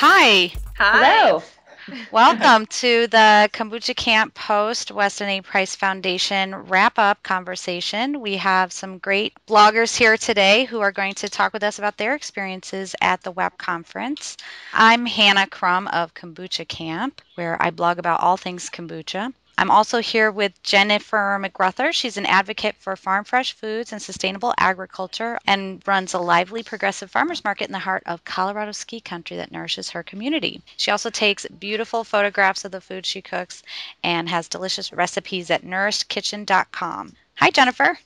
Hi. Hi. Hello. Welcome to the Kombucha Kamp post Weston A. Price Foundation wrap-up conversation. We have some great bloggers here today who are going to talk with us about their experiences at the WAPF conference. I'm Hannah Crum of Kombucha Kamp, where I blog about all things kombucha. I'm also here with Jennifer McGruther. She's an advocate for farm fresh foods and sustainable agriculture and runs a lively progressive farmers market in the heart of Colorado ski country that nourishes her community. She also takes beautiful photographs of the food she cooks and has delicious recipes at nourishedkitchen.com. Hi, Jennifer.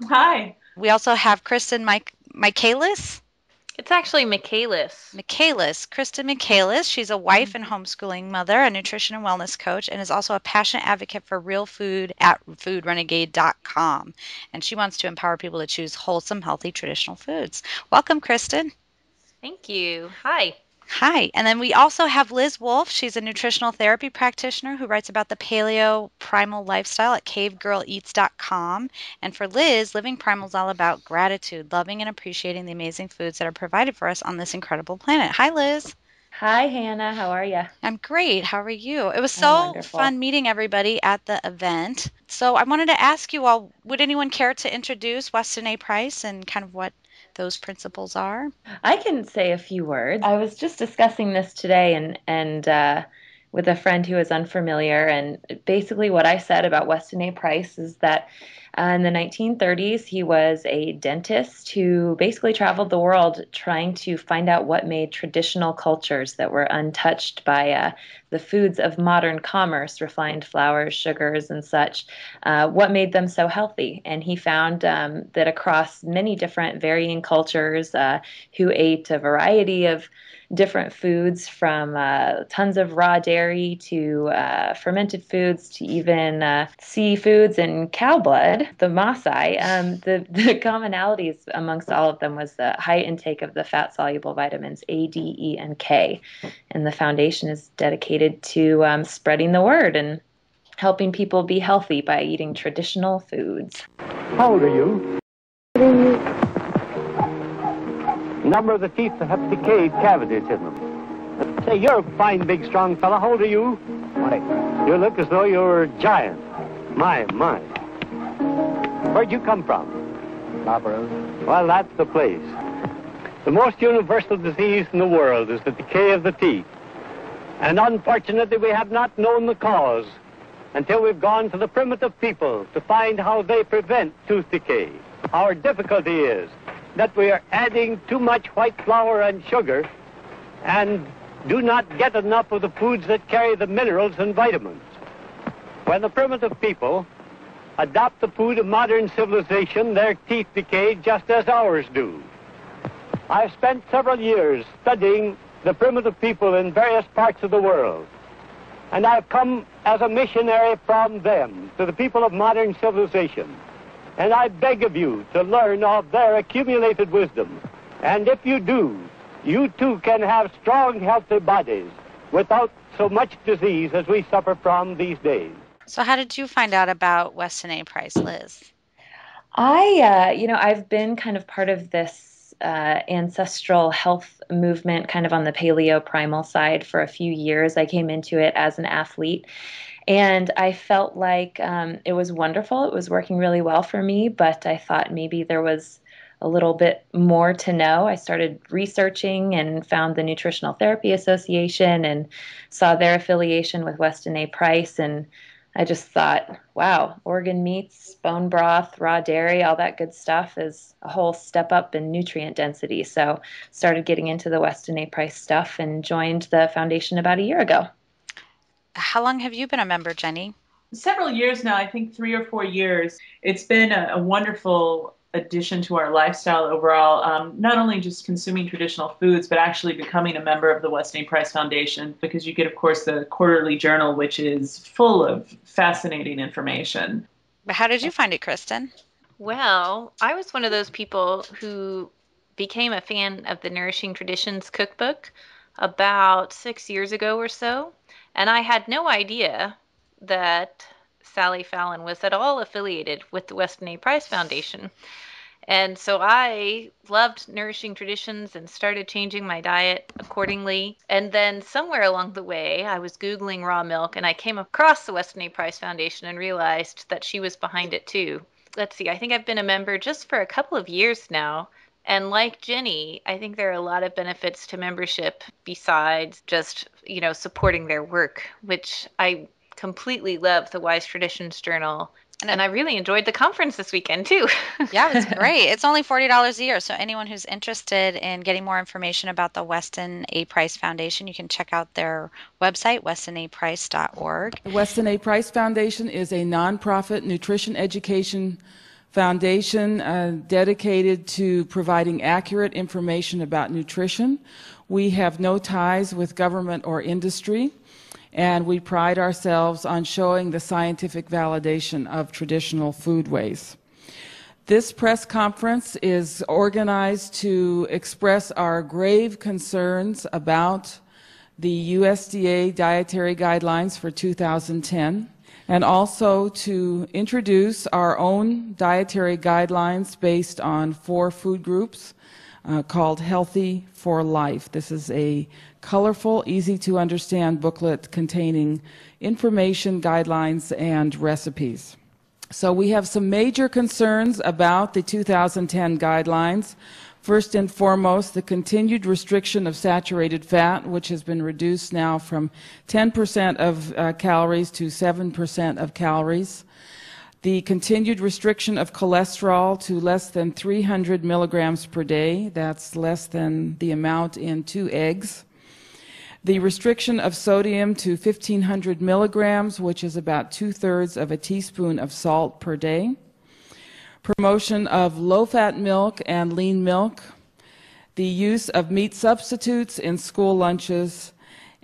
Hi. We also have Kristen Michaelis. It's actually Michaelis. Kristen Michaelis. She's a wife and homeschooling mother, a nutrition and wellness coach, and is also a passionate advocate for real food at foodrenegade.com. And she wants to empower people to choose wholesome, healthy, traditional foods. Welcome, Kristen. Thank you. Hi. Hi. And then we also have Liz Wolfe. She's a nutritional therapy practitioner who writes about the paleo primal lifestyle at cavegirleats.com. And for Liz, living primal is all about gratitude, loving and appreciating the amazing foods that are provided for us on this incredible planet. Hi, Liz. Hi, Hannah. How are you? I'm great. How are you? It was I'm so wonderful. fun meeting everybody at the event. So I wanted to ask you all, would anyone care to introduce Weston A. Price and kind of what those principles are? I can say a few words. I was just discussing this today and with a friend who is unfamiliar, and basically what I said about Weston A. Price is that in the 1930s he was a dentist who basically traveled the world trying to find out what made traditional cultures that were untouched by the foods of modern commerce, refined flours, sugars, and such, what made them so healthy. And he found that across many different varying cultures who ate a variety of different foods, from tons of raw dairy to fermented foods to even seafoods and cow blood, the Maasai. The commonalities amongst all of them was the high intake of the fat-soluble vitamins A, D, E, and K. And the foundation is dedicated to spreading the word and helping people be healthy by eating traditional foods. How old are you? Number of the teeth that have decayed cavities in them. Say, you're a fine, big, strong fella. How old are you? 20. You look as though you're a giant. My. Where'd you come from? Barbaros. Well, that's the place. The most universal disease in the world is the decay of the teeth. And unfortunately, we have not known the cause until we've gone to the primitive people to find how they prevent tooth decay. Our difficulty is that we are adding too much white flour and sugar and do not get enough of the foods that carry the minerals and vitamins. When the primitive people adopt the food of modern civilization, their teeth decay just as ours do. I've spent several years studying the primitive people in various parts of the world, and I've come as a missionary from them to the people of modern civilization. And I beg of you to learn of their accumulated wisdom. And if you do, you too can have strong, healthy bodies without so much disease as we suffer from these days. So how did you find out about Weston A. Price, Liz? I've been kind of part of this ancestral health movement kind of on the paleo primal side for a few years. I came into it as an athlete, and I felt like it was wonderful. It was working really well for me, but I thought maybe there was a little bit more to know. I started researching and found the Nutritional Therapy Association and saw their affiliation with Weston A. Price, and I just thought, wow, organ meats, bone broth, raw dairy, all that good stuff is a whole step up in nutrient density. So started getting into the Weston A. Price stuff and joined the foundation about a year ago. How long have you been a member, Jenny? Several years now, I think 3 or 4 years. It's been a wonderful addition to our lifestyle overall, not only just consuming traditional foods, but actually becoming a member of the Weston A. Price Foundation, because you get, of course, the quarterly journal, which is full of fascinating information. But how did you find it, Kristen? Well, I was one of those people who became a fan of the Nourishing Traditions cookbook about 6 years ago or so, and I had no idea that Sally Fallon was at all affiliated with the Weston A. Price Foundation. And so I loved Nourishing Traditions and started changing my diet accordingly. And then somewhere along the way, I was Googling raw milk and I came across the Weston A. Price Foundation and realized that she was behind it too. Let's see, I think I've been a member just for a couple of years now. And like Jenny, I think there are a lot of benefits to membership besides just, supporting their work, which I completely love the Wise Traditions Journal. And I really enjoyed the conference this weekend too. Yeah, it was great. It's only $40 a year. So anyone who's interested in getting more information about the Weston A. Price Foundation, you can check out their website, westonaprice.org. The Weston A. Price Foundation is a nonprofit nutrition education foundation dedicated to providing accurate information about nutrition. We have no ties with government or industry, and we pride ourselves on showing the scientific validation of traditional foodways. This press conference is organized to express our grave concerns about the USDA dietary guidelines for 2010, and also to introduce our own dietary guidelines based on 4 food groups called Healthy for Life. This is a colorful, easy-to-understand booklet containing information, guidelines, and recipes. So we have some major concerns about the 2010 guidelines. First and foremost, the continued restriction of saturated fat, which has been reduced now from 10% of calories to 7% of calories. The continued restriction of cholesterol to less than 300 milligrams per day. That's less than the amount in 2 eggs. The restriction of sodium to 1,500 milligrams, which is about 2/3 of a teaspoon of salt per day. Promotion of low-fat milk and lean milk. The use of meat substitutes in school lunches.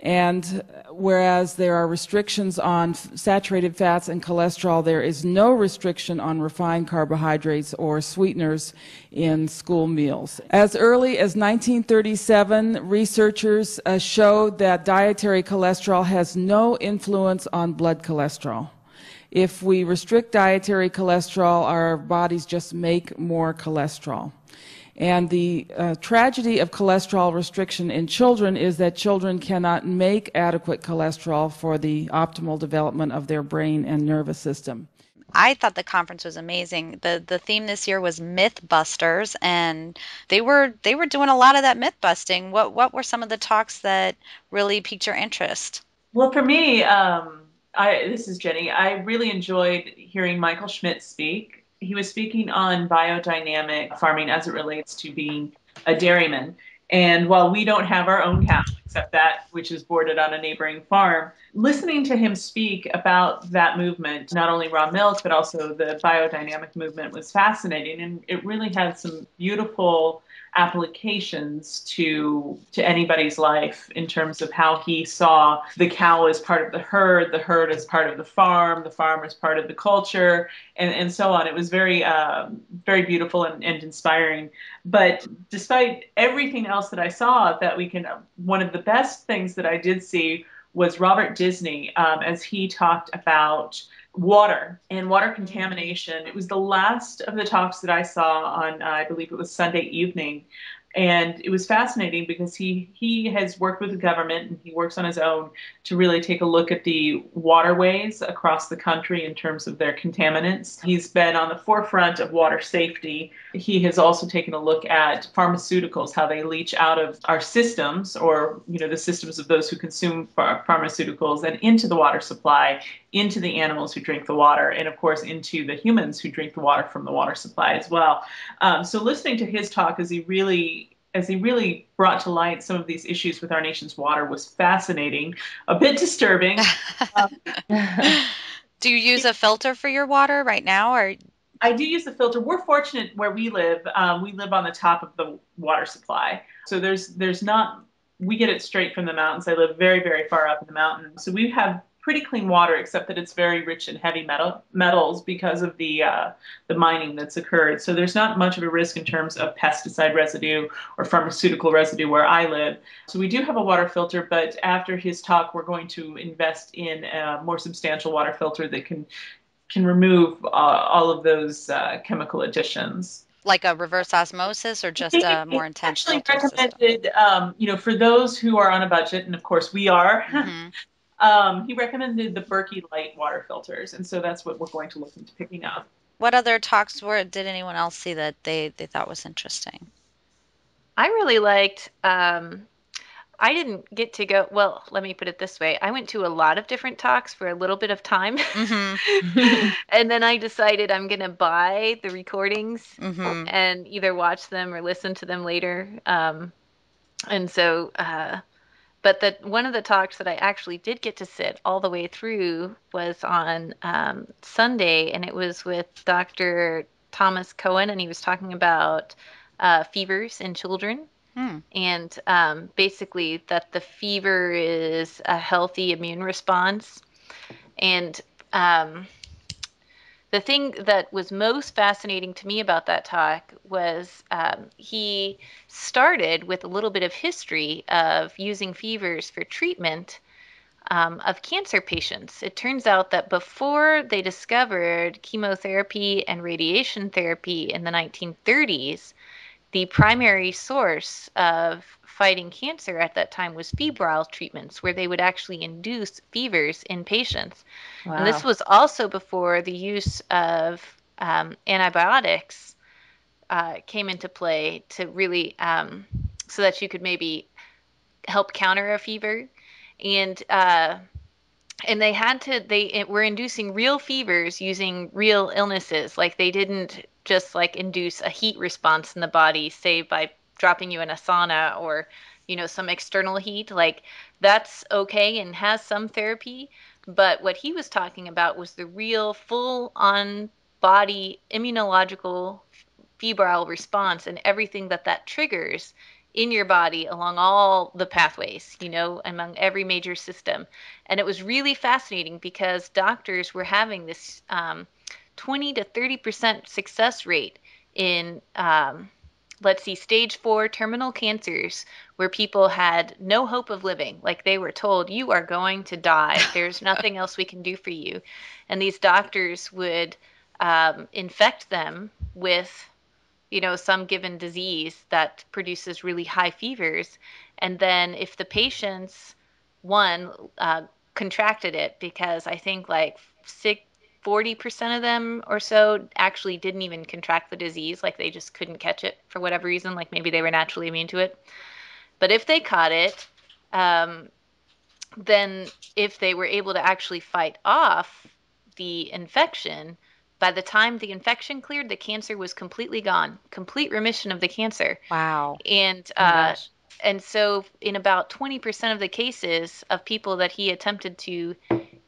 And whereas there are restrictions on saturated fats and cholesterol, there is no restriction on refined carbohydrates or sweeteners in school meals. As early as 1937, researchers showed that dietary cholesterol has no influence on blood cholesterol. If we restrict dietary cholesterol, our bodies just make more cholesterol. And the tragedy of cholesterol restriction in children is that children cannot make adequate cholesterol for the optimal development of their brain and nervous system. I thought the conference was amazing. The theme this year was Mythbusters, and they were doing a lot of that myth busting. What were some of the talks that really piqued your interest? Well, for me, this is Jenny. I really enjoyed hearing Michael Schmidt speak. He was speaking on biodynamic farming as it relates to being a dairyman. And while we don't have our own cow, except that which is boarded on a neighboring farm, listening to him speak about that movement, not only raw milk, but also the biodynamic movement, was fascinating. And it really had some beautiful applications to anybody's life in terms of how he saw the cow as part of the herd as part of the farm as part of the culture, and so on. It was very beautiful and inspiring. But despite everything else that I saw, one of the best things that I did see was Robert Disney, as he talked about water and water contamination. It was the last of the talks that I saw on, I believe it was Sunday evening. And it was fascinating because he has worked with the government and he works on his own to really take a look at the waterways across the country in terms of their contaminants. He's been on the forefront of water safety. He has also taken a look at pharmaceuticals, how they leach out of our systems, or the systems of those who consume pharmaceuticals, and into the water supply, into the animals who drink the water, and of course into the humans who drink the water from the water supply as well. So listening to his talk as he really brought to light some of these issues with our nation's water was fascinating, a bit disturbing. Do you use a filter for your water right now, or? I do use the filter. We're fortunate where we live. We live on the top of the water supply, so there's not. We get it straight from the mountains. I live very, very far up in the mountains, so we have pretty clean water, except that it's very rich in heavy metals because of the mining that's occurred. So there's not much of a risk in terms of pesticide residue or pharmaceutical residue where I live. So we do have a water filter, but after his talk, we're going to invest in a more substantial water filter that can remove all of those chemical additions. like a reverse osmosis or just a more intense Actually filter system? recommended, for those who are on a budget, and of course we are, he recommended the Berkey Light water filters, and so that's what we're going to look into picking up. What other talks did anyone else see that they thought was interesting? I really liked, I didn't get to go, well, let me put it this way. I went to a lot of different talks for a little bit of time. And then I decided I'm going to buy the recordings and either watch them or listen to them later. And so, but one of the talks that I actually did get to sit all the way through was on Sunday, and it was with Dr. Thomas Cohen, and he was talking about fevers in children. And basically, that the fever is a healthy immune response. And the thing that was most fascinating to me about that talk was he started with a little bit of history of using fevers for treatment of cancer patients. It turns out that before they discovered chemotherapy and radiation therapy in the 1930s, the primary source of fighting cancer at that time was febrile treatments, where they would actually induce fevers in patients. Wow. And this was also before the use of antibiotics came into play to really, so that you could maybe help counter a fever. And they were inducing real fevers using real illnesses. Like they didn't just like induce a heat response in the body, say by dropping you in a sauna or, some external heat. Like that's okay and has some therapy. But what he was talking about was the real full on body immunological febrile response and everything that triggers in your body along all the pathways, among every major system. And it was really fascinating because doctors were having this 20 to 30% success rate in, let's see, stage 4 terminal cancers where people had no hope of living. Like they were told, you are going to die. There's nothing else we can do for you. And these doctors would infect them with some given disease that produces really high fevers. And then if the patients, one, contracted it, because I think like 40% of them or so actually didn't even contract the disease, like they just couldn't catch it for whatever reason, like maybe they were naturally immune to it. But if they caught it, then if they were able to actually fight off the infection, by the time the infection cleared, the cancer was completely gone, complete remission of the cancer. Wow. And so in about 20% of the cases of people that he attempted to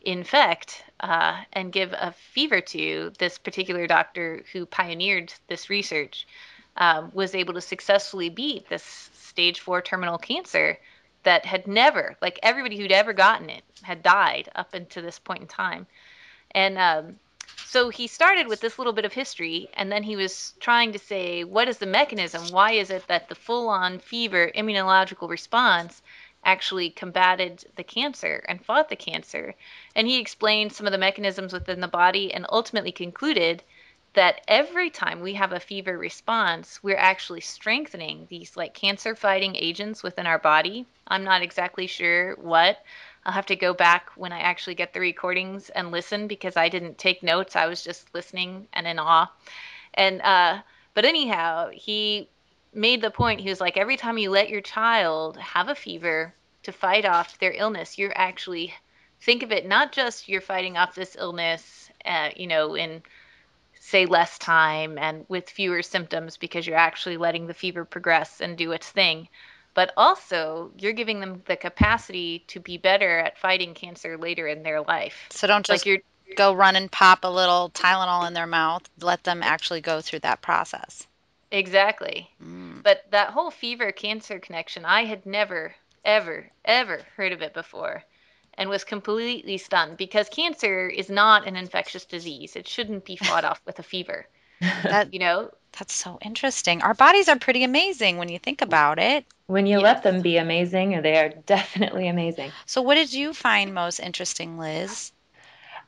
infect and give a fever to, this particular doctor who pioneered this research was able to successfully beat this stage 4 terminal cancer that had never, like everybody who'd ever gotten it had died up until this point in time. And so he started with this little bit of history, and then he was trying to say, what is the mechanism? Why is it that the full-on fever immunological response actually combated the cancer and fought the cancer? And he explained some of the mechanisms within the body and ultimately concluded that every time we have a fever response, we're actually strengthening these like cancer fighting agents within our body. I'm not exactly sure what. I'll have to go back when I actually get the recordings and listen because I didn't take notes. I was just listening and in awe. And but anyhow, he made the point. He was like, every time you let your child have a fever to fight off their illness, you're actually think of it not just you're fighting off this illness, in say less time and with fewer symptoms because you're actually letting the fever progress and do its thing, but also you're giving them the capacity to be better at fighting cancer later in their life. So don't just go run and pop a little Tylenol in their mouth. Let them actually go through that process. Exactly. But that whole fever cancer connection, I had never, ever, ever heard of it before and was completely stunned because cancer is not an infectious disease. It shouldn't be fought off with a fever. That's so interesting. Our bodies are pretty amazing when you think about it. When you let them be amazing, they are definitely amazing. So what did you find most interesting, Liz?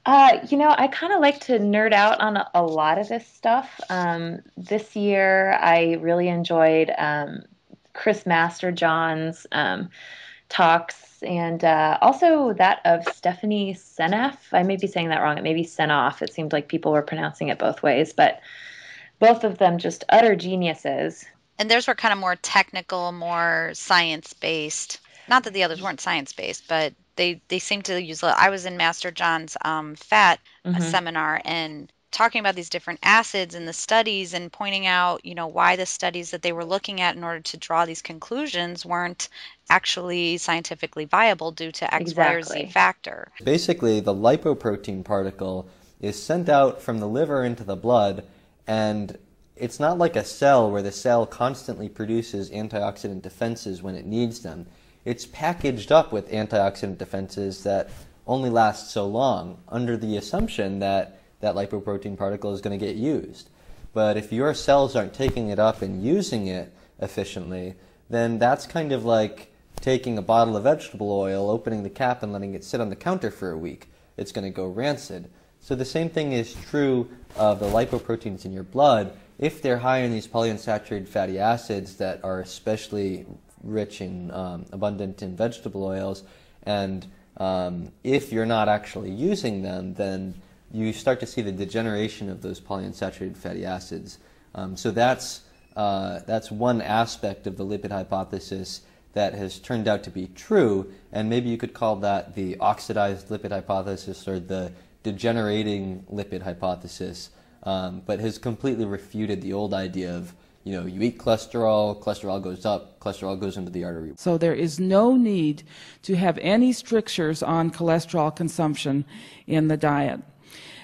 I kind of like to nerd out on a lot of this stuff. This year, I really enjoyed Chris Masterjohn's talks and also that of Stephanie Seneff. I may be saying that wrong. It may be Senoff. It seemed like people were pronouncing it both ways, but both of them just utter geniuses. And theirs were kind of more technical, more science-based. Not that the others weren't science-based, but they seem to use. I was in Master John's fat seminar and talking about these different acids and the studies and pointing out, why the studies that they were looking at in order to draw these conclusions weren't actually scientifically viable due to X, Y, or Z factor. Basically, the lipoprotein particle is sent out from the liver into the blood, and it's not like a cell where the cell constantly produces antioxidant defenses when it needs them. It's packaged up with antioxidant defenses that only last so long under the assumption that that lipoprotein particle is going to get used. But if your cells aren't taking it up and using it efficiently, then that's kind of like taking a bottle of vegetable oil, opening the cap and letting it sit on the counter for a week. It's going to go rancid. So the same thing is true of the lipoproteins in your blood. If they're high in these polyunsaturated fatty acids that are especially rich in abundant in vegetable oils, and if you're not actually using them, then you start to see the degeneration of those polyunsaturated fatty acids. So that's one aspect of the lipid hypothesis that has turned out to be true, and maybe you could call that the oxidized lipid hypothesis or the degenerating lipid hypothesis, but has completely refuted the old idea of, you eat cholesterol, cholesterol goes up, cholesterol goes into the artery. So there is no need to have any strictures on cholesterol consumption in the diet.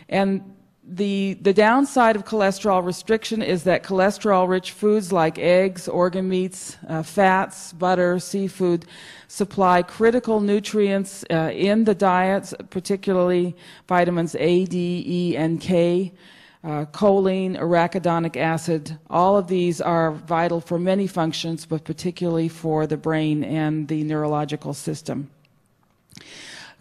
And the downside of cholesterol restriction is that cholesterol-rich foods like eggs, organ meats, fats, butter, seafood supply critical nutrients in the diet, particularly vitamins A, D, E, and K, choline, arachidonic acid. All of these are vital for many functions, but particularly for the brain and the neurological system.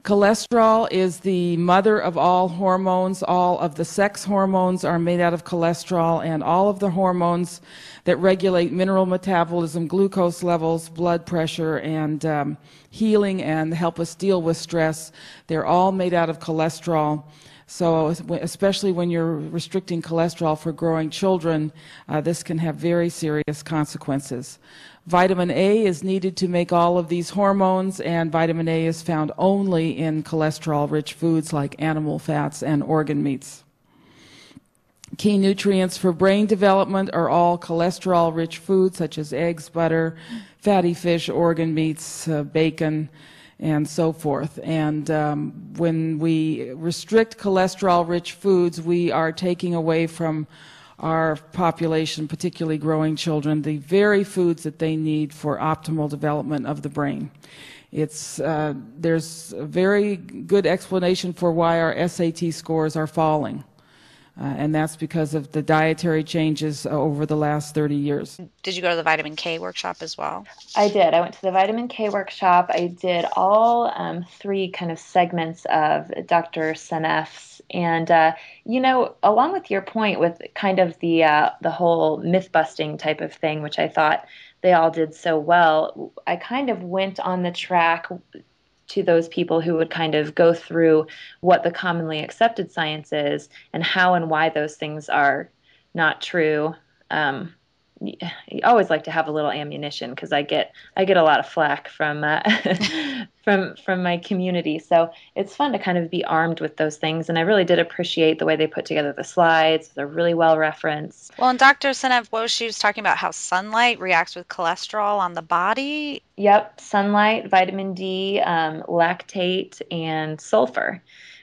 Cholesterol is the mother of all hormones. All of the sex hormones are made out of cholesterol, and all of the hormones that regulate mineral metabolism, glucose levels, blood pressure, and healing and help us deal with stress, they're all made out of cholesterol. So especially when you're restricting cholesterol for growing children, this can have very serious consequences. Vitamin A is needed to make all of these hormones, and vitamin A is found only in cholesterol-rich foods like animal fats and organ meats. Key nutrients for brain development are all cholesterol-rich foods such as eggs, butter, fatty fish, organ meats, bacon, and so forth. And when we restrict cholesterol-rich foods, we are taking away from our population, particularly growing children, the very foods that they need for optimal development of the brain. There's a very good explanation for why our SAT scores are falling. And that's because of the dietary changes over the last 30 years. Did you go to the vitamin K workshop as well? I did. I went to the vitamin K workshop. I did all three kind of segments of Dr. Seneff's. And, along with your point with kind of the whole myth-busting type of thing, which I thought they all did so well, I kind of went on the track to those people who would kind of go through what the commonly accepted science is and how and why those things are not true. You always like to have a little ammunition because I get a lot of flack from from my community. So it's fun to kind of be armed with those things, and I really did appreciate the way they put together the slides. They're really well referenced. Well, and Dr. Seneff, she was talking about how sunlight reacts with cholesterol on the body. Yep, sunlight, vitamin D, lactate, and sulfur,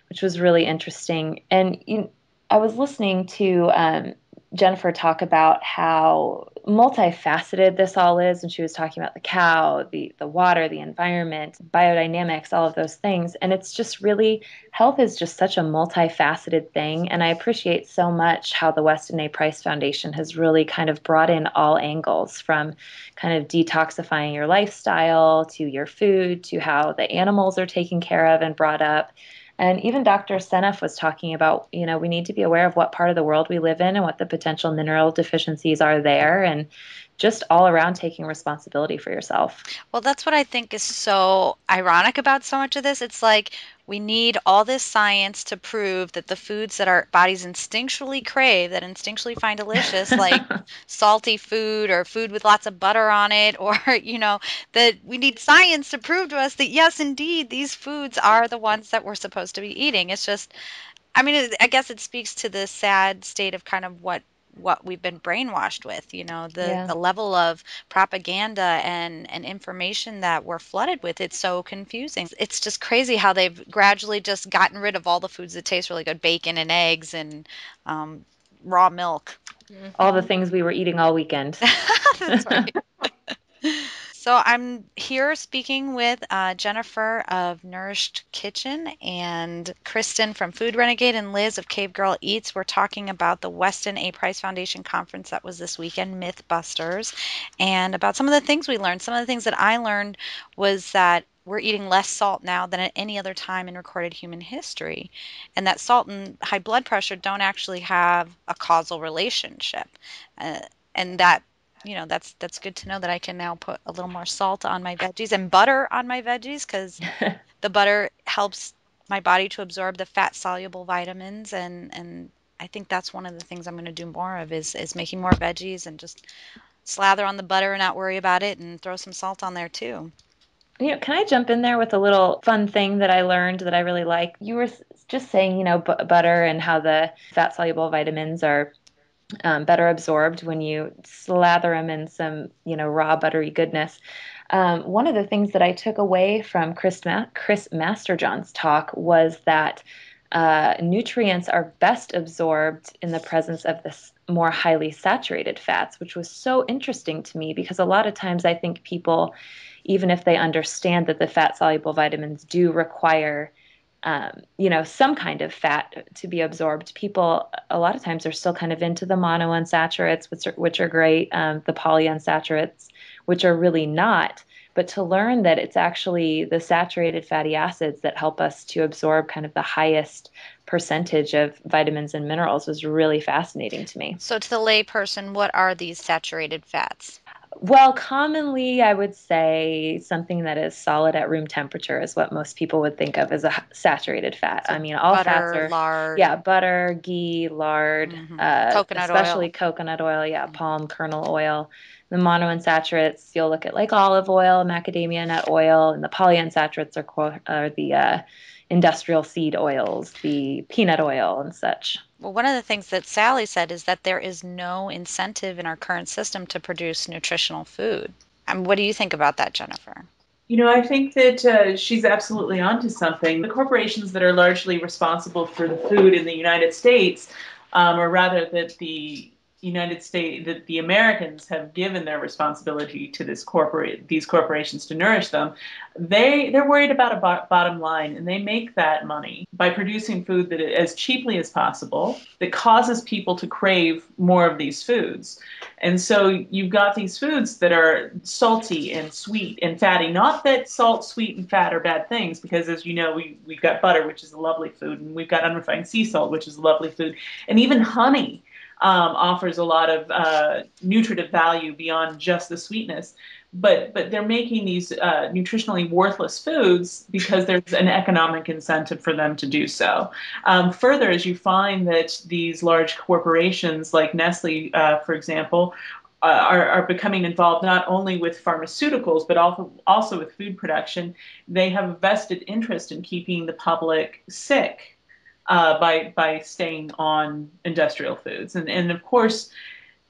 which was really interesting. And I was listening to Jennifer talk about how multifaceted this all is, and she was talking about the cow, the water, the environment, biodynamics, all of those things. And it's just really, health is just such a multifaceted thing, and I appreciate so much how the Weston A. Price Foundation has really kind of brought in all angles, from kind of detoxifying your lifestyle to your food to how the animals are taken care of and brought up. And even Dr. Seneff was talking about, we need to be aware of what part of the world we live in and what the potential mineral deficiencies are there, and just all around taking responsibility for yourself. Well, that's what I think is so ironic about so much of this. It's like we need all this science to prove that the foods that our bodies instinctually crave, that instinctually find delicious, like salty food or food with lots of butter on it, or, that we need science to prove to us that, yes, indeed, these foods are the ones that we're supposed to be eating. It's just, I mean, I guess it speaks to the sad state of kind of what we've been brainwashed with, Yeah. the level of propaganda and information that we're flooded with. It's so confusing. It's just crazy how they've gradually just gotten rid of all the foods that taste really good, bacon and eggs and raw milk. All the things we were eating all weekend. That's right. So I'm here speaking with Jennifer of Nourished Kitchen and Kristen from Food Renegade and Liz of Cave Girl Eats. We're talking about the Weston A. Price Foundation conference that was this weekend, Mythbusters, and about some of the things we learned. Some of the things that I learned was that we're eating less salt now than at any other time in recorded human history, and that salt and high blood pressure don't actually have a causal relationship, uh, and that that's good to know that I can now put a little more salt on my veggies and butter on my veggies because the butter helps my body to absorb the fat soluble vitamins, and I think that's one of the things I'm going to do more of is making more veggies and just slather on the butter and not worry about it and throw some salt on there too. Can I jump in there with a little fun thing that I learned that I really like? You were just saying, butter and how the fat soluble vitamins are better absorbed when you slather them in some, raw buttery goodness. One of the things that I took away from Chris Masterjohn's talk was that nutrients are best absorbed in the presence of this more highly saturated fats, which was so interesting to me because a lot of times I think people, even if they understand that the fat soluble vitamins do require some kind of fat to be absorbed. People a lot of times are still kind of into the monounsaturates, which are great, the polyunsaturates, which are really not. But to learn that it's actually the saturated fatty acids that help us to absorb kind of the highest percentage of vitamins and minerals was really fascinating to me. So to the lay person, what are these saturated fats? Well, commonly I would say something that is solid at room temperature is what most people would think of as a saturated fat. So I mean, all butter, fats are, lard, yeah, butter, ghee, lard, coconut especially oil. coconut oil, yeah, palm kernel oil. The monounsaturates, you'll look at like olive oil, macadamia nut oil, and the polyunsaturates are the industrial seed oils, the peanut oil and such. Well, one of the things that Sally said is that there is no incentive in our current system to produce nutritional food. What do you think about that, Jennifer? I think that she's absolutely onto something. The corporations that are largely responsible for the food in the United States, or rather that the United States, that the Americans have given their responsibility to these corporations to nourish them, they're worried about a bottom line, and they make that money by producing food that as cheaply as possible that causes people to crave more of these foods. And so you've got these foods that are salty and sweet and fatty. Not that salt, sweet, and fat are bad things, because as you know, we've got butter, which is a lovely food, and we've got unrefined sea salt, which is a lovely food, and even honey offers a lot of nutritive value beyond just the sweetness. But they're making these nutritionally worthless foods because there's an economic incentive for them to do so. Further, as you find that these large corporations like Nestle, for example, are becoming involved not only with pharmaceuticals but also with food production, they have a vested interest in keeping the public sick by staying on industrial foods. And of course,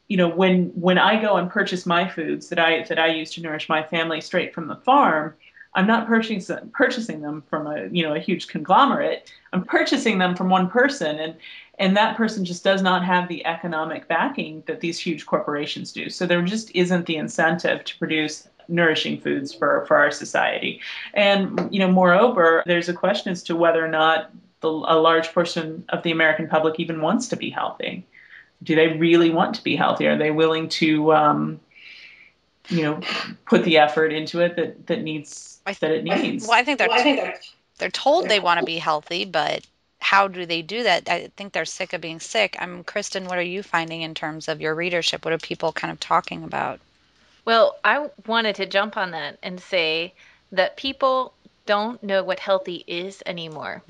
when I go and purchase my foods that I use to nourish my family straight from the farm, I'm not purchasing them from a huge conglomerate. I'm purchasing them from one person, and that person just does not have the economic backing that these huge corporations do. So there just isn't the incentive to produce nourishing foods for our society. And moreover, there's a question as to whether or not a large portion of the American public even wants to be healthy. Do they really want to be healthy? Are they willing to, put the effort into it that it needs? Well, I think They're told they want to be healthy, but how do they do that? I think they're sick of being sick. Kristen, what are you finding in terms of your readership? What are people kind of talking about? Well, I wanted to jump on that and say that people don't know what healthy is anymore.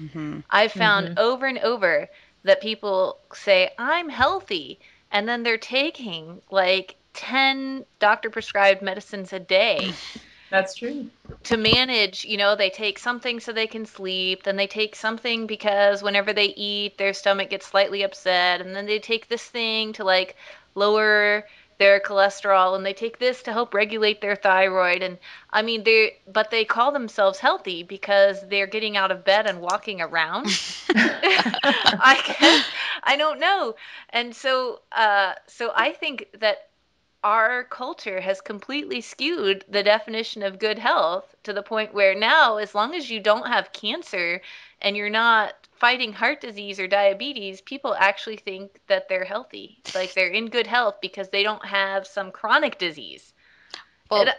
I've found over and over that people say, I'm healthy, and then they're taking like 10 doctor prescribed medicines a day. That's true. To manage, they take something so they can sleep, then they take something because whenever they eat, their stomach gets slightly upset, and then they take this thing to like lower their cholesterol, and they take this to help regulate their thyroid. And I mean, they call themselves healthy because they're getting out of bed and walking around. I guess, I don't know. And so I think that our culture has completely skewed the definition of good health to the point where now, as long as you don't have cancer and you're not fighting heart disease or diabetes, people actually think that they're healthy. Like they're in good health because they don't have some chronic disease. Well, And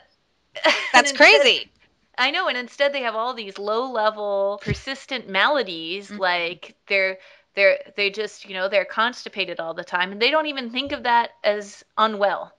that's crazy. I know, and instead they have all these low-level, persistent maladies, like they just, they're constipated all the time, and they don't even think of that as unwell.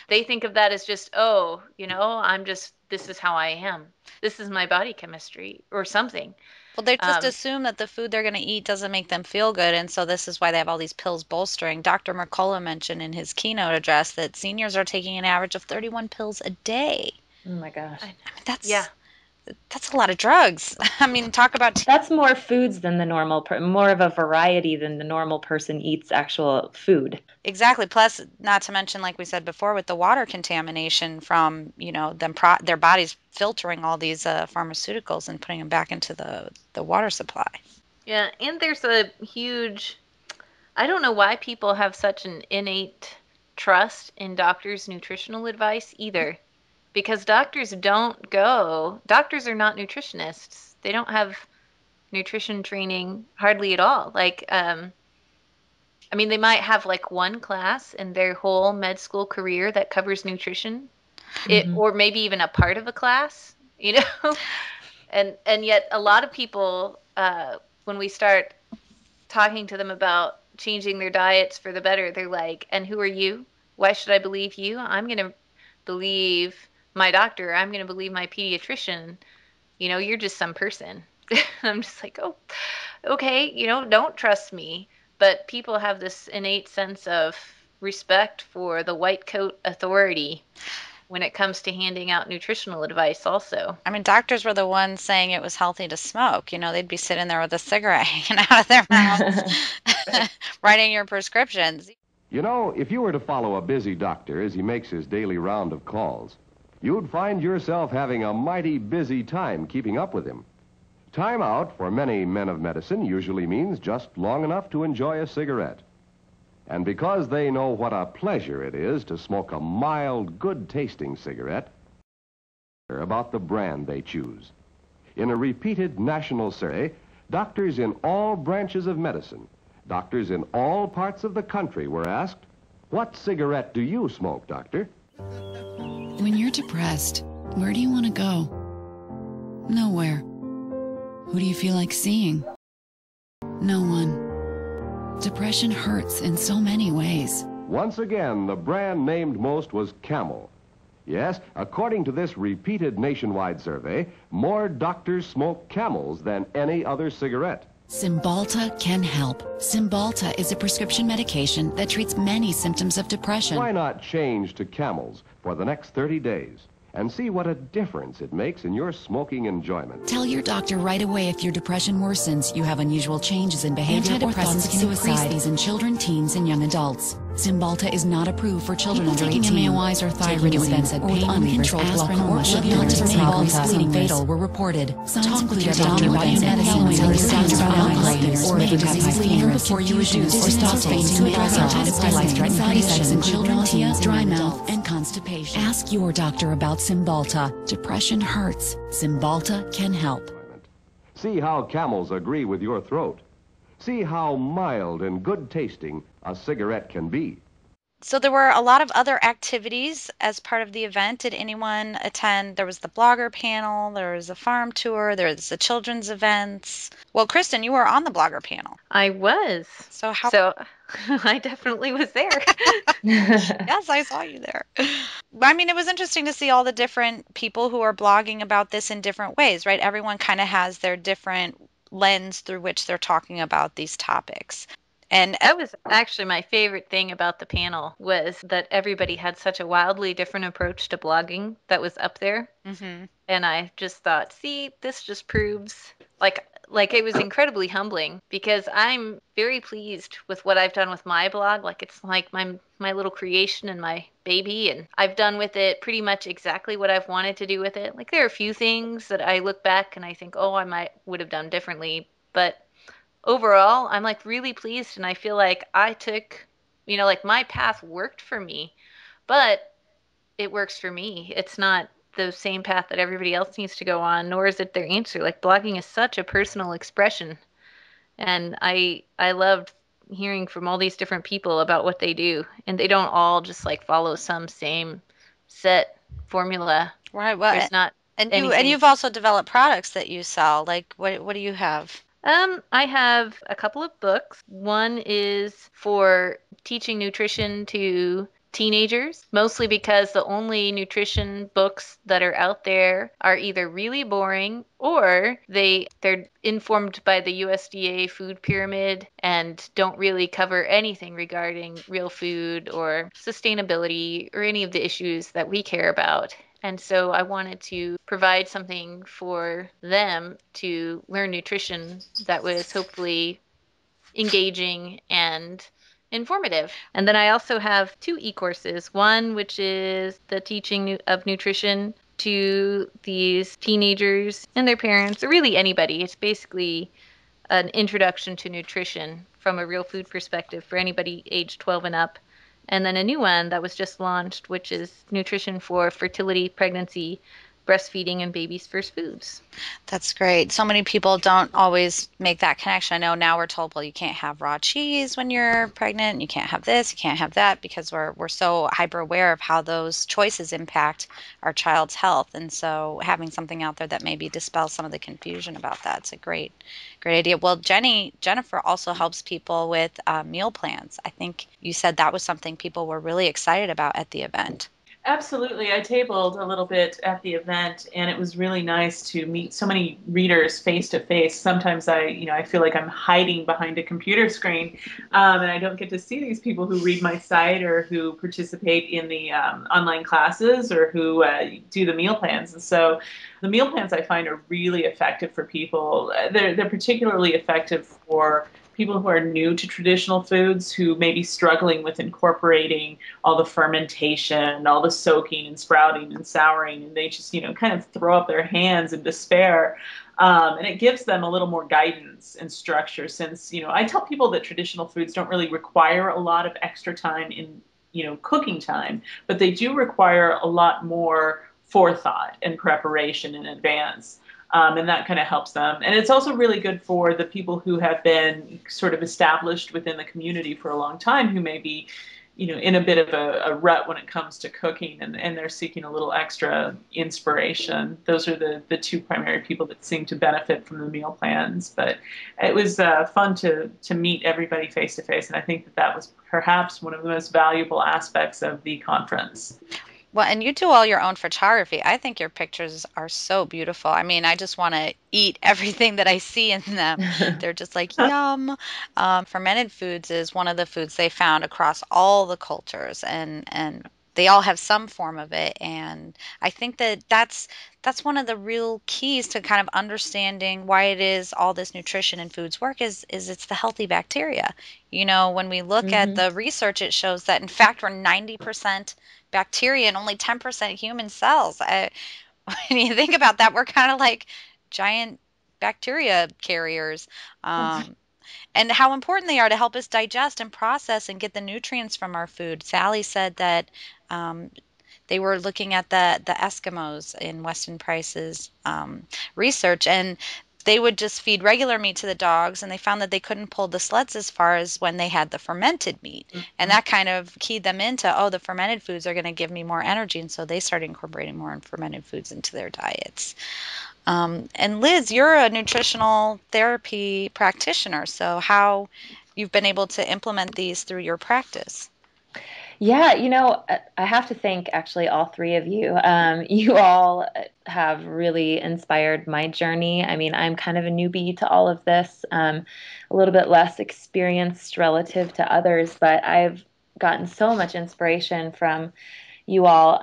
They think of that as just, oh, this is how I am. This is my body chemistry or something. Well, they just assume that the food they're going to eat doesn't make them feel good, and so this is why they have all these pills bolstering. Dr. Mercola mentioned in his keynote address that seniors are taking an average of 31 pills a day. Oh my gosh. That's a lot of drugs. Talk about... That's more foods than the normal, more of a variety than the normal person eats actual food. Exactly. Plus, not to mention, like we said before, with the water contamination from, their bodies filtering all these pharmaceuticals and putting them back into the water supply. Yeah, and there's a huge... I don't know why people have such an innate trust in doctors' nutritional advice either. Because doctors are not nutritionists. They don't have nutrition training hardly at all. Like, they might have like one class in their whole med school career that covers nutrition, or maybe even a part of a class, and yet a lot of people, when we start talking to them about changing their diets for the better, they're like, and who are you? Why should I believe you? I'm going to believe my doctor. I'm going to believe my pediatrician. You're just some person. I'm just like, oh, okay, don't trust me. But people have this innate sense of respect for the white coat authority when it comes to handing out nutritional advice also. Doctors were the ones saying it was healthy to smoke. They'd be sitting there with a cigarette hanging out of their mouth, writing your prescriptions. If you were to follow a busy doctor as he makes his daily round of calls, you'd find yourself having a mighty busy time keeping up with him. Time out for many men of medicine usually means just long enough to enjoy a cigarette. And because they know what a pleasure it is to smoke a mild, good-tasting cigarette, about the brand they choose. In a repeated national survey, doctors in all branches of medicine, doctors in all parts of the country were asked, "What cigarette do you smoke, doctor?" When you're depressed, where do you want to go? Nowhere. Who do you feel like seeing? No one. Depression hurts in so many ways. Once again, the brand named most was Camel. Yes, according to this repeated nationwide survey, more doctors smoke Camels than any other cigarette. Cymbalta can help. Cymbalta is a prescription medication that treats many symptoms of depression. Why not change to Camels for the next 30 days and see what a difference it makes in your smoking enjoyment? Tell your doctor right away if your depression worsens, you have unusual changes in behavior, or thoughts of suicide. These in children, teens, and young adults. Cymbalta is not approved for children under 18. MAOIs or thyroid events at pain uncontrolled glaucoma or Cymbalta bleeding fatal were reported. Signs include abdominal pain, or if a disease bleeding before you reduce or stop fainting, life-threatening side effects in children, teens, dry mouth, and constipation. Ask your doctor about Cymbalta. Depression hurts. Cymbalta can help. See how Camels agree with your throat. See how mild and good tasting a cigarette can be. So there were a lot of other activities as part of the event. Did anyone attend? There was the blogger panel, there was a farm tour, there was the children's events. Well, Kristen, you were on the blogger panel. I was. So how? So I definitely was there. Yes, I saw you there. I mean, it was interesting to see all the different people who are blogging about this in different ways, right? Everyone kind of has their different lens through which they're talking about these topics. And That was actually my favorite thing about the panel was that everybody had such a wildly different approach to blogging that was up there. Mhm. And I just thought, see, this just proves like it was incredibly humbling because I'm very pleased with what I've done with my blog. Like it's like my little creation and my baby, and I've done with it pretty much exactly what I've wanted to do with it. Like there are a few things that I look back and I think, oh, I might would have done differently, but overall, I'm like really pleased and I feel like I took, like my path worked for me, but it works for me. It's not the same path that everybody else needs to go on, nor is it their answer. Like blogging is such a personal expression, and I loved hearing from all these different people about what they do, and they don't all just like follow some same set formula. Right, well, There's not and anything. you've also developed products that you sell. Like what do you have? I have a couple of books. One is for teaching nutrition to teenagers, mostly because the only nutrition books that are out there are either really boring or they're informed by the USDA food pyramid and don't really cover anything regarding real food or sustainability or any of the issues that we care about. And so I wanted to provide something for them to learn nutrition that was hopefully engaging and informative. And then I also have two e-courses, one which is the teaching of nutrition to these teenagers and their parents, or really anybody. It's basically an introduction to nutrition from a real food perspective for anybody age 12 and up. And then a new one that was just launched, which is nutrition for fertility, pregnancy, breastfeeding, and babies' first foods. That's great. So many people don't always make that connection. I know now we're told, well, you can't have raw cheese when you're pregnant. You can't have this, you can't have that, because we're so hyper aware of how those choices impact our child's health. And so having something out there that maybe dispels some of the confusion about that's a great idea. Well, Jennifer also helps people with meal plans. I think you said that was something people were really excited about at the event. Absolutely. I tabled a little bit at the event, and it was really nice to meet so many readers face to face. Sometimes I feel like I'm hiding behind a computer screen, and I don't get to see these people who read my site or who participate in the online classes or who do the meal plans. And so the meal plans I find are really effective for people. They're particularly effective for people who are new to traditional foods, who may be struggling with incorporating all the fermentation, all the soaking and sprouting and souring, and they just, kind of throw up their hands in despair. And it gives them a little more guidance and structure since, I tell people that traditional foods don't really require a lot of extra time in, cooking time, but they do require a lot more forethought and preparation in advance. And that kind of helps them. And it's also really good for the people who have been sort of established within the community for a long time, who may be, in a bit of a rut when it comes to cooking, and they're seeking a little extra inspiration. Those are the two primary people that seem to benefit from the meal plans. But it was fun to meet everybody face to face, and I think that was perhaps one of the most valuable aspects of the conference. Well, and you do all your own photography. I think your pictures are so beautiful. I mean, I just want to eat everything that I see in them. They're just like, yum. Fermented foods is one of the foods they found across all the cultures, and they all have some form of it. And I think that's one of the real keys to kind of understanding why it is all this nutrition in foods work is it's the healthy bacteria. When we look at the research, it shows that in fact we're 90% bacteria and only 10% human cells. When you think about that, we're kind of like giant bacteria carriers. And how important they are to help us digest and process and get the nutrients from our food. Sally said that they were looking at the Eskimos in Weston Price's research, and they would just feed regular meat to the dogs, and they found that they couldn't pull the sleds as far as when they had the fermented meat. And that kind of keyed them into, oh, the fermented foods are going to give me more energy. And so they started incorporating more fermented foods into their diets. And Liz, you're a nutritional therapy practitioner. So how you've been able to implement these through your practice? Yeah, I have to thank actually all three of you. You all have really inspired my journey. I mean, I'm kind of a newbie to all of this, a little bit less experienced relative to others, but I've gotten so much inspiration from you all.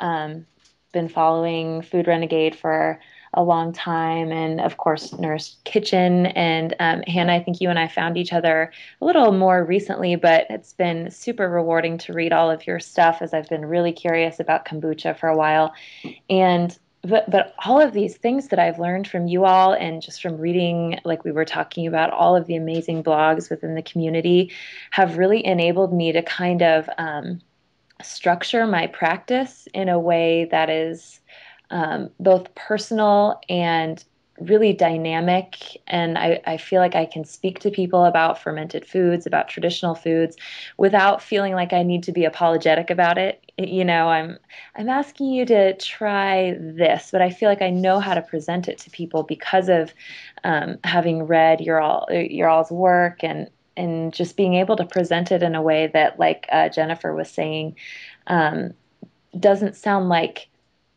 Been following Food Renegade for a long time, and of course Nourished Kitchen. And Hannah, I think you and I found each other a little more recently, but it's been super rewarding to read all of your stuff, as I've been really curious about kombucha for a while. And but all of these things that I've learned from you all, and just from reading, like we were talking about, all of the amazing blogs within the community, have really enabled me to kind of structure my practice in a way that is both personal and really dynamic. And I feel like I can speak to people about fermented foods, about traditional foods, without feeling like I need to be apologetic about it. I'm asking you to try this, but I feel like I know how to present it to people because of having read your all's work, and just being able to present it in a way that, like Jennifer was saying, doesn't sound like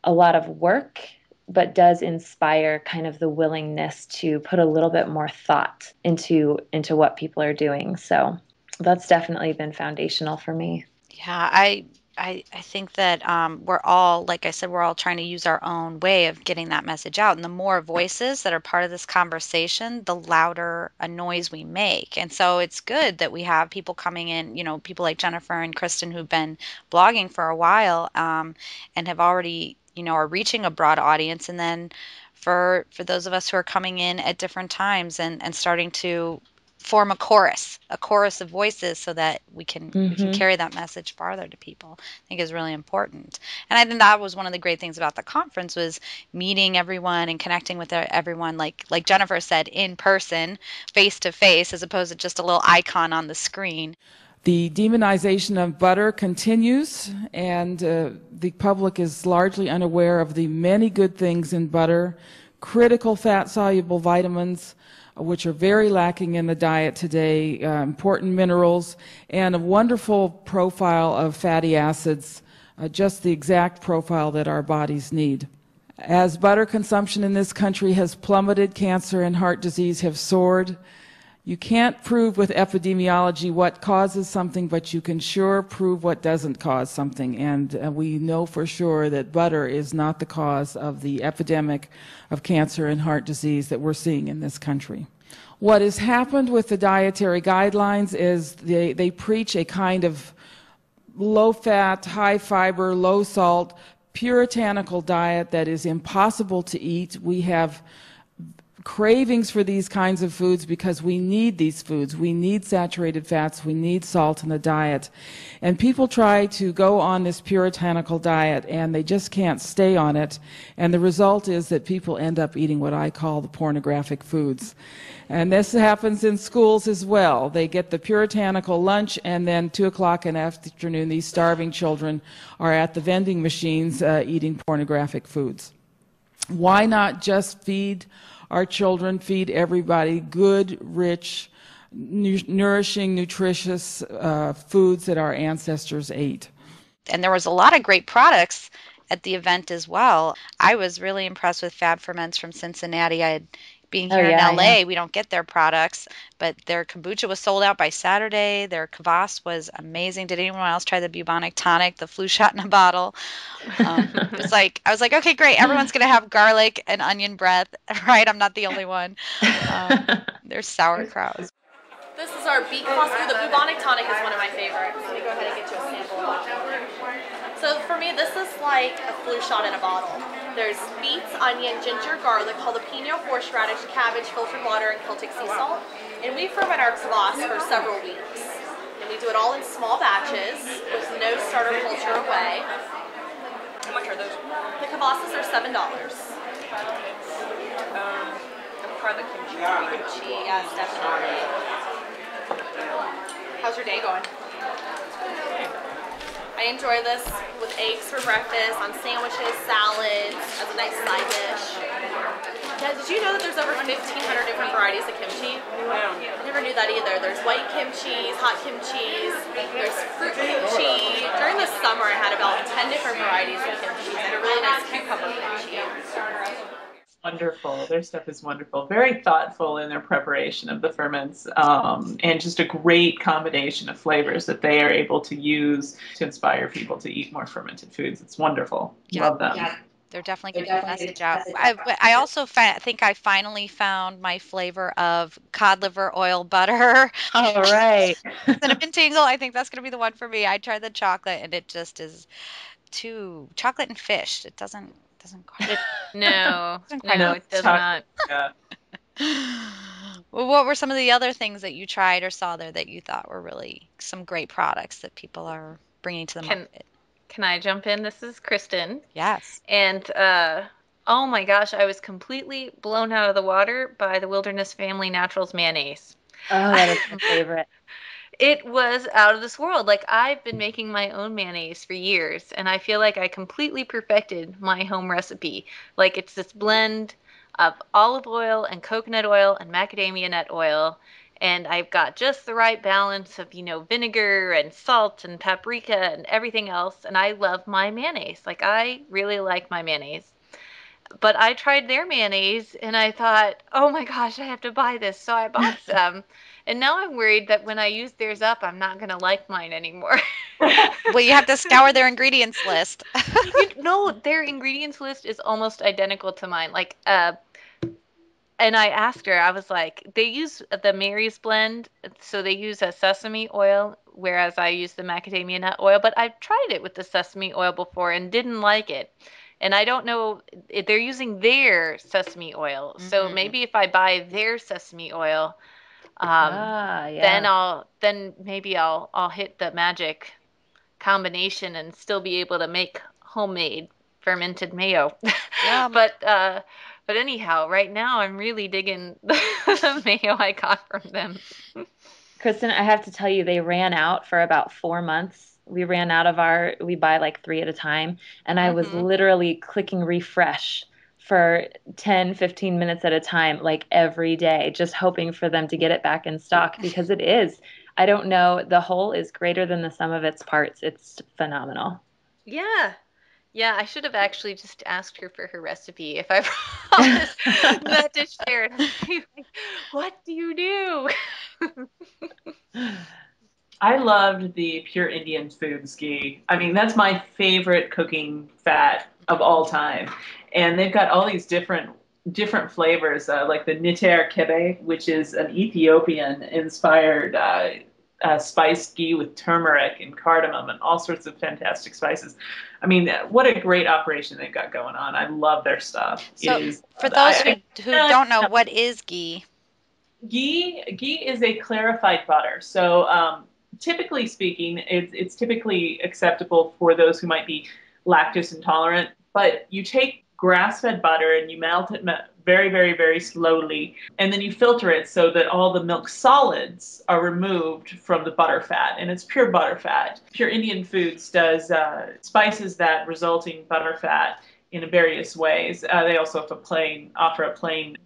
a lot of work, but does inspire kind of the willingness to put a little bit more thought into what people are doing. So that's definitely been foundational for me. Yeah, I think that we're all, like I said, we're all trying to use our own way of getting that message out. And the more voices that are part of this conversation, the louder a noise we make. And so it's good that we have people coming in, people like Jennifer and Kristen who've been blogging for a while, and have already, are reaching a broad audience. And then for those of us who are coming in at different times and starting to form a chorus of voices, so that we can carry that message farther to people, I think is really important. And I think that was one of the great things about the conference, was meeting everyone and connecting with everyone, like Jennifer said, in person, face to face, as opposed to just a little icon on the screen. The demonization of butter continues, and the public is largely unaware of the many good things in butter, critical fat-soluble vitamins, which are very lacking in the diet today, important minerals, and a wonderful profile of fatty acids, just the exact profile that our bodies need. As butter consumption in this country has plummeted, cancer and heart disease have soared. You can't prove with epidemiology what causes something, but you can sure prove what doesn't cause something. And we know for sure that butter is not the cause of the epidemic of cancer and heart disease that we're seeing in this country. What has happened with the dietary guidelines is they preach a kind of low-fat, high-fiber, low-salt, puritanical diet that is impossible to eat. We have cravings for these kinds of foods because we need these foods. We need saturated fats. We need salt in the diet. And people try to go on this puritanical diet, and they just can't stay on it. And the result is that people end up eating what I call the pornographic foods. And this happens in schools as well. They get the puritanical lunch, and then 2 o'clock in the afternoon, these starving children are at the vending machines eating pornographic foods. Why not just feed our children, feed everybody good, rich, nourishing, nutritious foods that our ancestors ate? And there was a lot of great products at the event as well. I was really impressed with Fab Ferments from Cincinnati. Being here in LA, we don't get their products, but their kombucha was sold out by Saturday. Their kvass was amazing. Did anyone else try the bubonic tonic, the flu shot in a bottle? I was like, okay, great. Everyone's going to have garlic and onion breath, right? I'm not the only one. There's sauerkraut. This is our beet cluster. The bubonic tonic is one of my favorites. Let me go ahead and get you a sample of it. So for me, this is like a flu shot in a bottle. There's beets, onion, ginger, garlic, jalapeno, horseradish, cabbage, filtered water, and Celtic sea salt. And we ferment our kvass for several weeks. And we do it all in small batches with no starter culture away. How much are those? The kvasses are $7. prefer the kimchi. Kimchi, yes, definitely. How's your day going? I enjoy this with eggs for breakfast, on sandwiches, salads, as a nice side dish. Yeah, did you know that there's over 1,500 different varieties of kimchi? Wow. I never knew that either. There's white kimchi, hot kimchi, there's fruit kimchi. During the summer I had about 10 different varieties of kimchi and a really nice cucumber kimchi. Wonderful. Their stuff is wonderful. Very thoughtful in their preparation of the ferments, and just a great combination of flavors that they are able to use to inspire people to eat more fermented foods. It's wonderful. Yeah. Love them. Yeah. They're definitely getting the message out. I also think I finally found my flavor of cod liver oil butter. All right. Cinnamon tingle. I think that's going to be the one for me. I tried the chocolate and it just is too chocolate and fish. It doesn't quite. No, Doesn't quite no, it does not. Yeah. Well, what were some of the other things that you tried or saw there that you thought were really some great products that people are bringing to the market? Can I jump in? This is Kristen. Yes. And oh my gosh, I was completely blown out of the water by the Wilderness Family Naturals mayonnaise. Oh, that is my favorite. It was out of this world. Like, I've been making my own mayonnaise for years, and I feel like I completely perfected my home recipe. Like, it's this blend of olive oil and coconut oil and macadamia nut oil, and I've got just the right balance of, vinegar and salt and paprika and everything else, and I love my mayonnaise. Like, I really like my mayonnaise. But I tried their mayonnaise and I thought, oh my gosh, I have to buy this. So I bought some. And now I'm worried that when I use theirs up, I'm not going to like mine anymore. Well, you have to scour their ingredients list. Their ingredients list is almost identical to mine. Like, and I asked her, I was like, they use the Mary's blend. So they use a sesame oil, whereas I use the macadamia nut oil. But I've tried it with the sesame oil before and didn't like it. And I don't know if they're using their sesame oil. So maybe if I buy their sesame oil, Yeah. then maybe I'll hit the magic combination and still be able to make homemade fermented mayo. Yeah. But anyhow, right now I'm really digging the mayo I got from them. Kristen, I have to tell you, they ran out for about 4 months. We ran out of we buy like 3 at a time. And I was literally clicking refresh for 10, 15 minutes at a time, like every day, just hoping for them to get it back in stock because it is. I don't know. The whole is greater than the sum of its parts. It's phenomenal. Yeah. Yeah, I should have actually just asked her for her recipe if I promised not to share it. Like, what do you do? I loved the Pure Indian Foods ghee. I mean, that's my favorite cooking fat of all time. And they've got all these different flavors, like the Niter Kebe, which is an Ethiopian-inspired spiced ghee with turmeric and cardamom and all sorts of fantastic spices. I mean, what a great operation they've got going on. I love their stuff. So, for those who don't know, what is ghee? Ghee is a clarified butter. So, typically speaking, it's typically acceptable for those who might be lactose intolerant. But you take grass-fed butter and you melt it very, very, very slowly, and then you filter it so that all the milk solids are removed from the butter fat, and it's pure butter fat. Pure Indian Foods does spices that resulting butter fat in various ways. They also offer a plain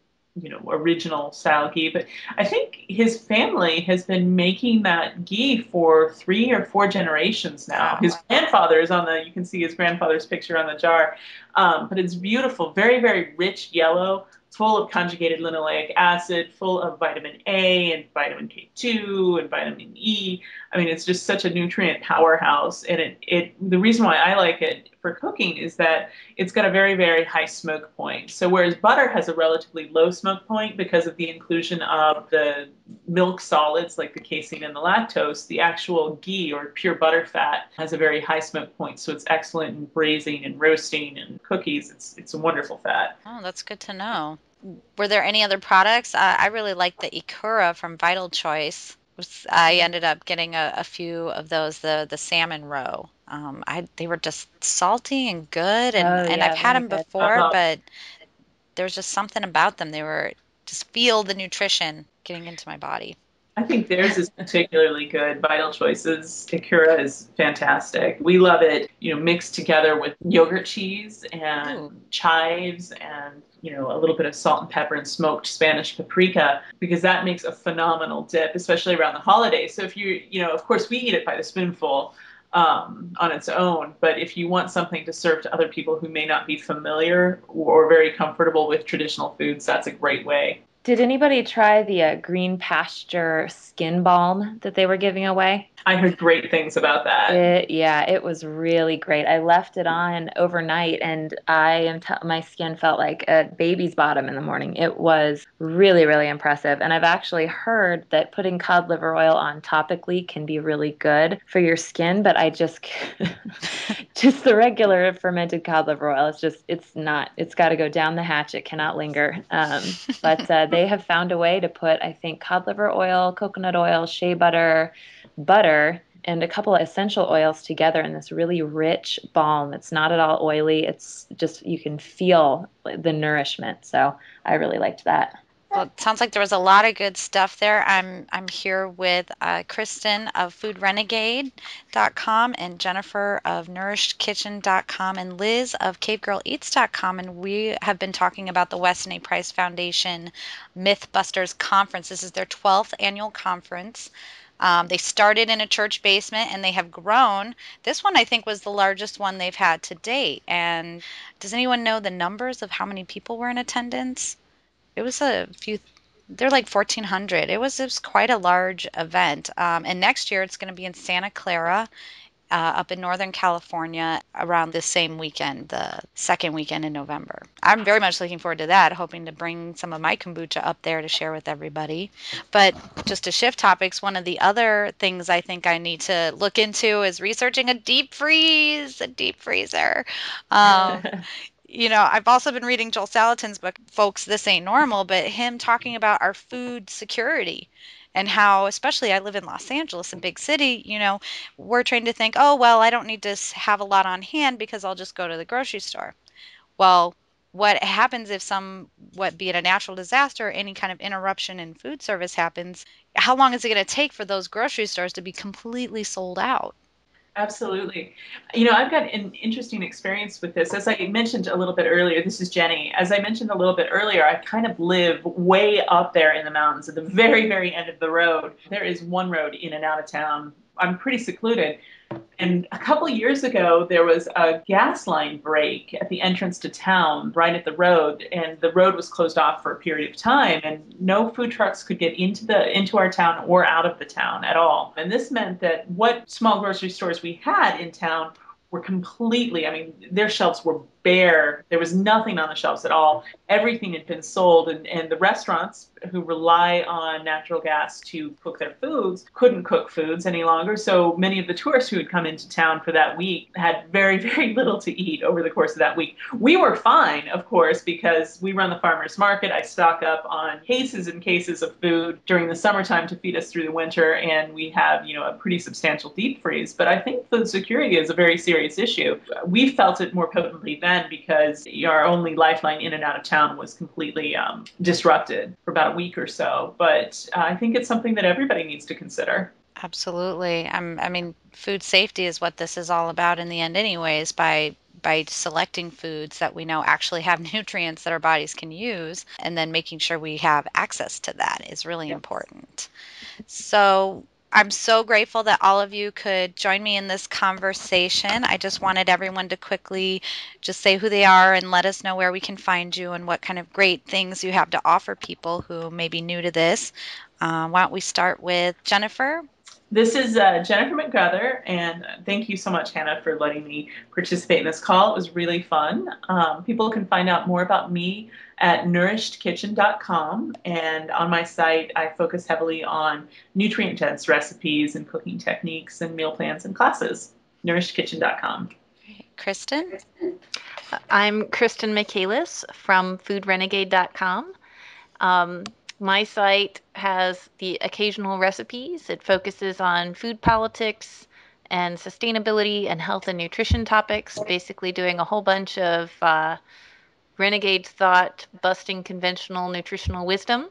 original style ghee. But I think his family has been making that ghee for 3 or 4 generations now. His grandfather is you can see his grandfather's picture on the jar. But it's beautiful, very, very rich yellow, full of conjugated linoleic acid, full of vitamin A and vitamin K2 and vitamin E. I mean, it's just such a nutrient powerhouse. And the reason why I like it for cooking is that it's got a very, very high smoke point. So whereas butter has a relatively low smoke point because of the inclusion of the milk solids like the casein and the lactose, the actual ghee or pure butter fat has a very high smoke point. So it's excellent in braising and roasting and cookies. It's a wonderful fat. Oh, that's good to know. Were there any other products? I really liked the Ikura from Vital Choice. I ended up getting a few of those, the salmon roe. They were just salty and good, and I've had them before, but there's just something about them. They were just feel the nutrition getting into my body. I think theirs is particularly good. Vital Choices Acura is fantastic. We love it, mixed together with yogurt cheese and chives and, a little bit of salt and pepper and smoked Spanish paprika, because that makes a phenomenal dip, especially around the holidays. So if of course we eat it by the spoonful on its own, but if you want something to serve to other people who may not be familiar or very comfortable with traditional foods, that's a great way. Did anybody try the Green Pasture skin balm that they were giving away? I heard great things about that. It was really great. I left it on overnight, and my skin felt like a baby's bottom in the morning. It was really, really impressive. And I've actually heard that putting cod liver oil on topically can be really good for your skin, but I just the regular fermented cod liver oil, it's got to go down the hatch. It cannot linger. But they have found a way to put, I think, cod liver oil, coconut oil, shea butter, and a couple of essential oils together in this really rich balm. It's not at all oily. It's just, you can feel the nourishment. So I really liked that. Well, it sounds like there was a lot of good stuff there. I'm here with Kristen of foodrenegade.com and Jennifer of nourishedkitchen.com and Liz of cavegirleats.com, and we have been talking about the Weston A. Price Foundation Mythbusters Conference. This is their 12th annual conference. They started in a church basement and they have grown. This one, I think, was the largest one they've had to date. And does anyone know the numbers of how many people were in attendance? It was they're like 1,400. It was quite a large event. And next year it's going to be in Santa Clara, up in Northern California, around the same weekend, the second weekend in November. I'm very much looking forward to that, hoping to bring some of my kombucha up there to share with everybody. But just to shift topics, one of the other things I think I need to look into is researching a deep freezer. I've also been reading Joel Salatin's book, Folks, This Ain't Normal, but him talking about our food security and how, especially I live in Los Angeles, a big city, we're trained to think, oh, well, I don't need to have a lot on hand because I'll just go to the grocery store. Well, what happens if be it a natural disaster or any kind of interruption in food service happens? How long is it going to take for those grocery stores to be completely sold out? Absolutely. I've got an interesting experience with this. As I mentioned a little bit earlier, this is Jenny. As I mentioned a little bit earlier, I kind of live way up there in the mountains at the very, very end of the road. There is one road in and out of town. I'm pretty secluded. And a couple of years ago, there was a gas line break at the entrance to town, right at the road, and the road was closed off for a period of time, and no food trucks could get into our town or out of the town at all. And this meant that what small grocery stores we had in town were completely, their shelves were bare. There was nothing on the shelves at all. Everything had been sold, and the restaurants who rely on natural gas to cook their foods couldn't cook foods any longer. So many of the tourists who had come into town for that week had very, very little to eat over the course of that week. We were fine, of course, because we run the farmers market. I stock up on cases and cases of food during the summertime to feed us through the winter, and we have, a pretty substantial deep freeze. But I think food security is a very serious issue. We felt it more potently then because our only lifeline in and out of town was completely disrupted for about a week or so. But I think it's something that everybody needs to consider. Absolutely. Food safety is what this is all about in the end anyways, by selecting foods that we know actually have nutrients that our bodies can use, and then making sure we have access to that is really important. So I'm so grateful that all of you could join me in this conversation. I just wanted everyone to quickly just say who they are and let us know where we can find you and what kind of great things you have to offer people who may be new to this. Why don't we start with Jennifer? This is Jennifer McGruther, and thank you so much, Hannah, for letting me participate in this call. It was really fun. People can find out more about me at nourishedkitchen.com, and on my site, I focus heavily on nutrient-dense recipes and cooking techniques and meal plans and classes. nourishedkitchen.com. Kristen? I'm Kristen Michaelis from foodrenegade.com. My site has the occasional recipes. It focuses on food politics and sustainability and health and nutrition topics, basically doing a whole bunch of Renegade thought, busting conventional nutritional wisdom.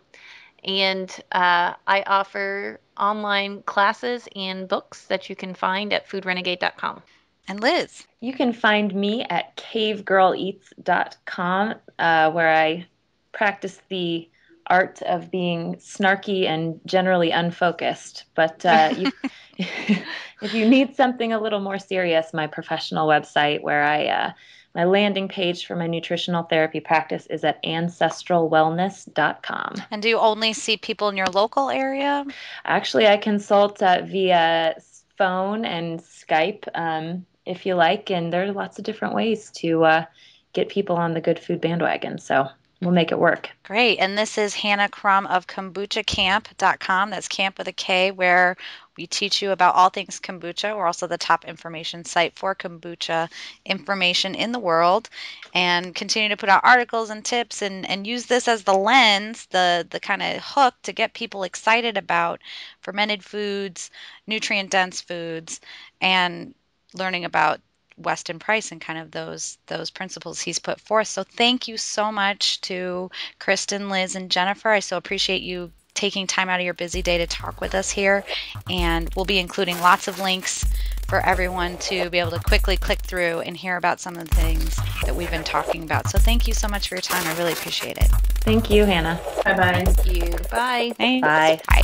And I offer online classes and books that you can find at foodrenegade.com. And Liz? You can find me at cavegirleats.com, where I practice the art of being snarky and generally unfocused. But if you need something a little more serious, my professional website, where my landing page for my nutritional therapy practice is at ancestralwellness.com. And do you only see people in your local area? Actually, I consult via phone and Skype, if you like, and there are lots of different ways to get people on the good food bandwagon. So we'll make it work. Great. And this is Hannah Crum of kombuchakamp.com. That's camp with a K, where we teach you about all things kombucha. We're also the top information site for kombucha information in the world, and continue to put out articles and tips and use this as the lens, the kind of hook to get people excited about fermented foods, nutrient-dense foods, and learning about Weston Price and kind of those principles he's put forth. So thank you so much to Kristen, Liz, and Jennifer. I so appreciate you taking time out of your busy day to talk with us here. And we'll be including lots of links for everyone to be able to quickly click through and hear about some of the things that we've been talking about. So thank you so much for your time. I really appreciate it. Thank you, Hannah. Bye-bye. Thank you. Bye. Thanks. Bye. Bye.